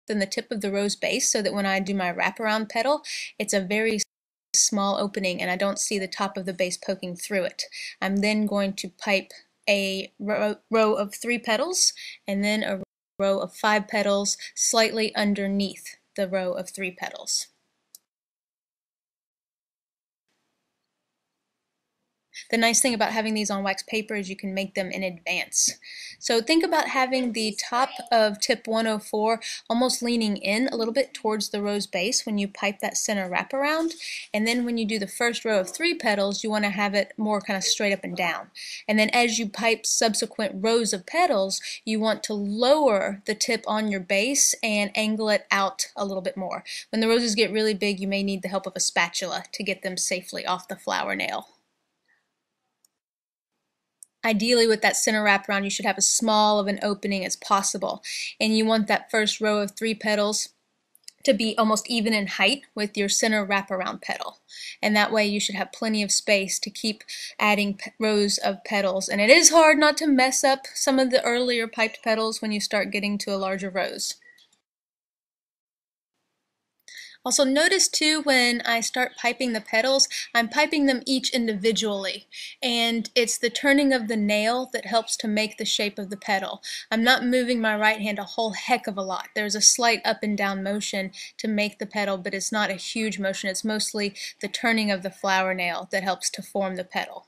than the tip of the rose base, so that when I do my wraparound petal, it's a very small opening and I don't see the top of the base poking through it. I'm then going to pipe a row of 3 petals and then a row of 5 petals slightly underneath the row of 3 petals. The nice thing about having these on wax paper is you can make them in advance. So think about having the top of tip 104 almost leaning in a little bit towards the rose base when you pipe that center wraparound, and then when you do the first row of 3 petals you want to have it more kind of straight up and down. And then as you pipe subsequent rows of petals you want to lower the tip on your base and angle it out a little bit more. When the roses get really big you may need the help of a spatula to get them safely off the flower nail. Ideally, with that center wraparound, you should have as small of an opening as possible. And you want that first row of 3 petals to be almost even in height with your center wraparound petal. And that way you should have plenty of space to keep adding rows of petals. And it is hard not to mess up some of the earlier piped petals when you start getting to a larger rose. Also notice too when I start piping the petals, I'm piping them each individually, and it's the turning of the nail that helps to make the shape of the petal. I'm not moving my right hand a whole heck of a lot. There's a slight up and down motion to make the petal, but it's not a huge motion. It's mostly the turning of the flower nail that helps to form the petal.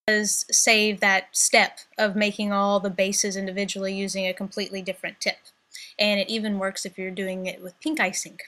Does save that step of making all the bases individually using a completely different tip. And it even works if you're doing it with pink icing.